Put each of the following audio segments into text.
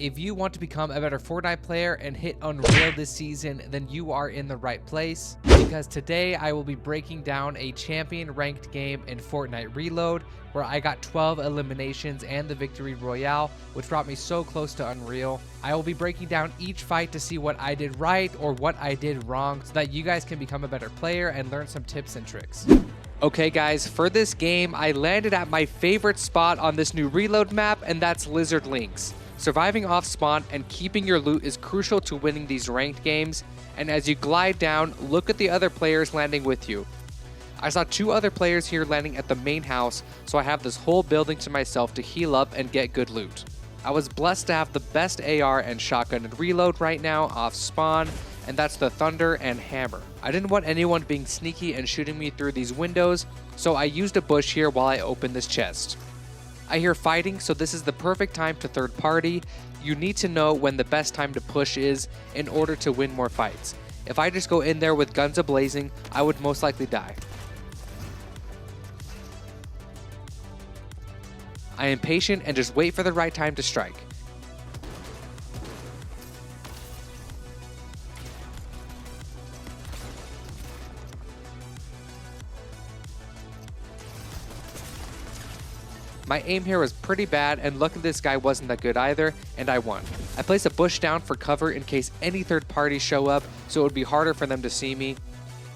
If you want to become a better Fortnite player and hit Unreal this season, then you are in the right place, because today I will be breaking down a champion ranked game in Fortnite Reload, where I got 12 eliminations and the victory royale, which brought me so close to Unreal. I will be breaking down each fight to see what I did right or what I did wrong, so that you guys can become a better player and learn some tips and tricks. Okay guys, for this game, I landed at my favorite spot on this new Reload map, and that's Lizard Links. Surviving off spawn and keeping your loot is crucial to winning these ranked games, and as you glide down, look at the other players landing with you. I saw 2 other players here landing at the main house, so I have this whole building to myself to heal up and get good loot. I was blessed to have the best AR and shotgun in Reload right now off spawn, and that's the Thunder and Hammer. I didn't want anyone being sneaky and shooting me through these windows, so I used a bush here while I opened this chest. I hear fighting, so this is the perfect time to third party. You need to know when the best time to push is in order to win more fights. If I just go in there with guns a-blazing, I would most likely die. I am patient and just wait for the right time to strike. My aim here was pretty bad, and luckily this guy wasn't that good either, and I won. I placed a bush down for cover in case any third parties show up, so it would be harder for them to see me.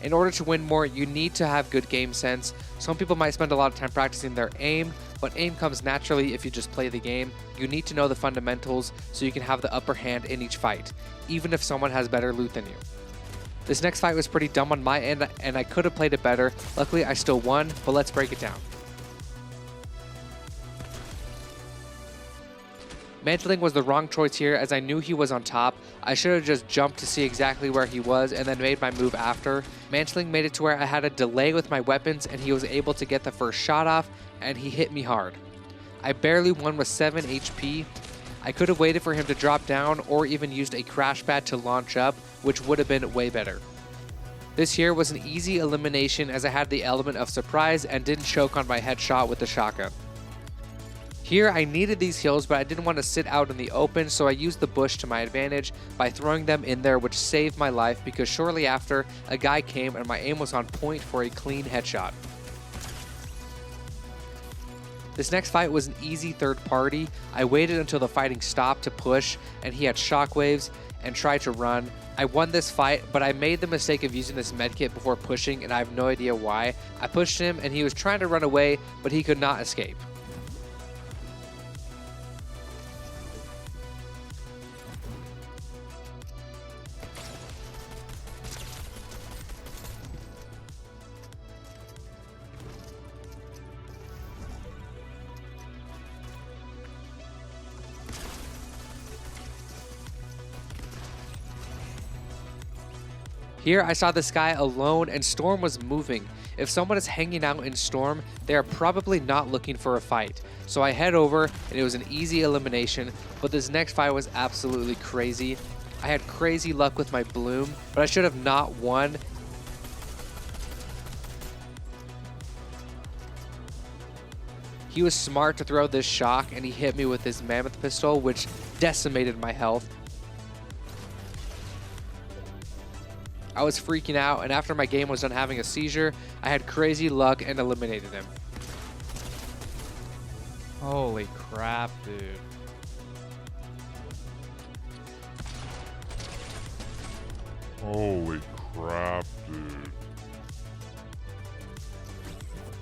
In order to win more, you need to have good game sense. Some people might spend a lot of time practicing their aim, but aim comes naturally if you just play the game. You need to know the fundamentals so you can have the upper hand in each fight, even if someone has better loot than you. This next fight was pretty dumb on my end, and I could have played it better. Luckily, I still won, but let's break it down. Mantling was the wrong choice here, as I knew he was on top. I should have just jumped to see exactly where he was and then made my move after. Mantling made it to where I had a delay with my weapons, and he was able to get the first shot off, and he hit me hard. I barely won with 7 HP. I could have waited for him to drop down or even used a crash pad to launch up, which would have been way better. This here was an easy elimination, as I had the element of surprise and didn't choke on my headshot with the shotgun. Here I needed these heals, but I didn't want to sit out in the open, so I used the bush to my advantage by throwing them in there, which saved my life because shortly after, a guy came and my aim was on point for a clean headshot. This next fight was an easy third party. I waited until the fighting stopped to push, and he had shockwaves and tried to run. I won this fight, but I made the mistake of using this medkit before pushing, and I have no idea why. I pushed him and he was trying to run away, but he could not escape. Here I saw this guy alone and Storm was moving. If someone is hanging out in Storm, they are probably not looking for a fight. So I head over and it was an easy elimination, but this next fight was absolutely crazy. I had crazy luck with my bloom, but I should have not won. He was smart to throw this shock, and he hit me with his mammoth pistol, which decimated my health. I was freaking out, and after my game was done having a seizure, I had crazy luck and eliminated him. Holy crap, dude. Holy crap, dude.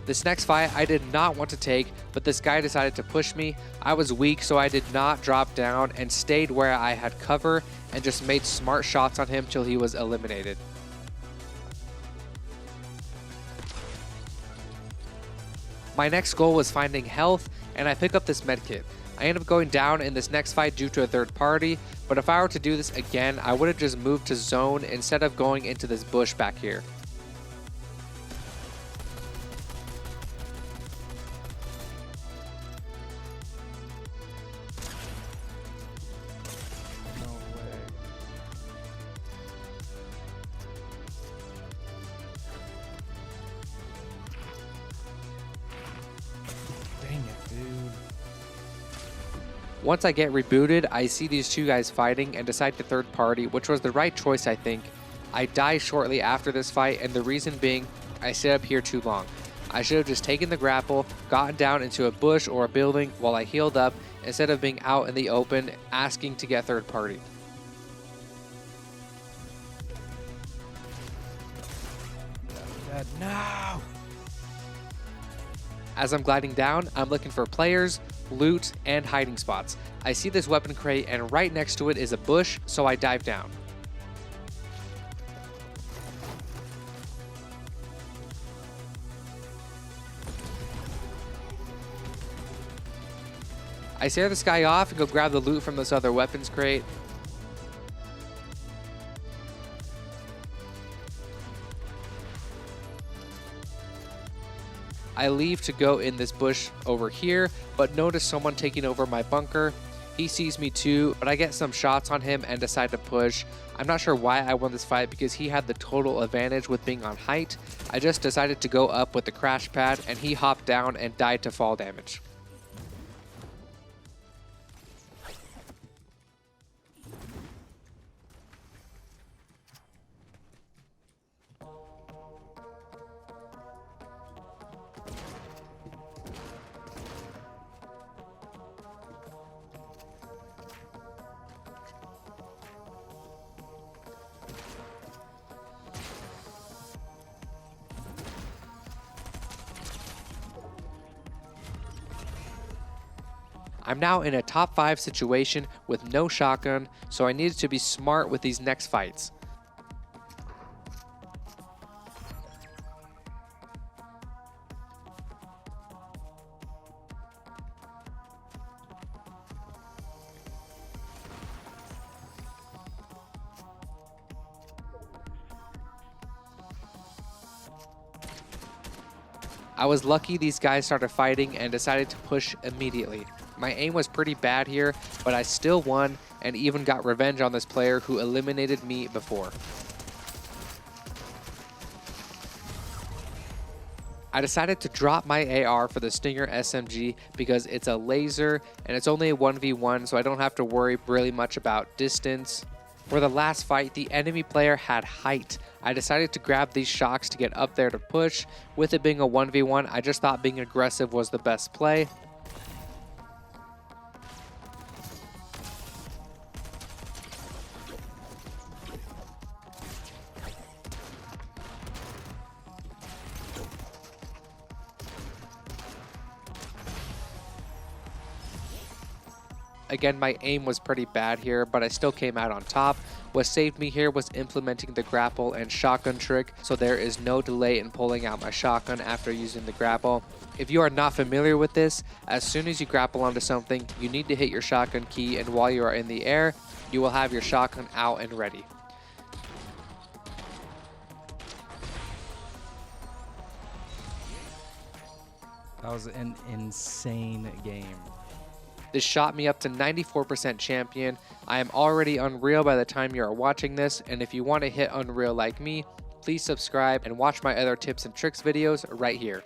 This next fight I did not want to take, but this guy decided to push me. I was weak, so I did not drop down and stayed where I had cover and just made smart shots on him till he was eliminated. My next goal was finding health, and I pick up this medkit. I end up going down in this next fight due to a third party, but if I were to do this again, I would have just moved to zone instead of going into this bush back here. No way. Dang it, dude. Once I get rebooted, I see these two guys fighting and decide to third party, which was the right choice, I think. I die shortly after this fight, and the reason being, I stayed up here too long. I should have just taken the grapple, gotten down into a bush or a building while I healed up, instead of being out in the open asking to get third party. No! As I'm gliding down, I'm looking for players, loot, and hiding spots. I see this weapon crate, and right next to it is a bush, so I dive down. I scare this guy off and go grab the loot from this other weapons crate. I leave to go in this bush over here, but notice someone taking over my bunker. He sees me too, but I get some shots on him and decide to push. I'm not sure why I won this fight because he had the total advantage with being on height. I just decided to go up with the crash pad, and he hopped down and died to fall damage. I'm now in a top 5 situation with no shotgun, so I needed to be smart with these next fights. I was lucky these guys started fighting and decided to push immediately. My aim was pretty bad here, but I still won and even got revenge on this player who eliminated me before. I decided to drop my AR for the Stinger SMG because it's a laser and it's only a 1v1, so I don't have to worry really much about distance. For the last fight, the enemy player had height. I decided to grab these shocks to get up there to push. With it being a 1v1, I just thought being aggressive was the best play. Again, my aim was pretty bad here, but I still came out on top. What saved me here was implementing the grapple and shotgun trick, so there is no delay in pulling out my shotgun after using the grapple. If you are not familiar with this, as soon as you grapple onto something, you need to hit your shotgun key, and while you are in the air, you will have your shotgun out and ready. That was an insane game. This shot me up to 94% champion. I am already Unreal by the time you are watching this, and if you want to hit Unreal like me, please subscribe and watch my other tips and tricks videos right here.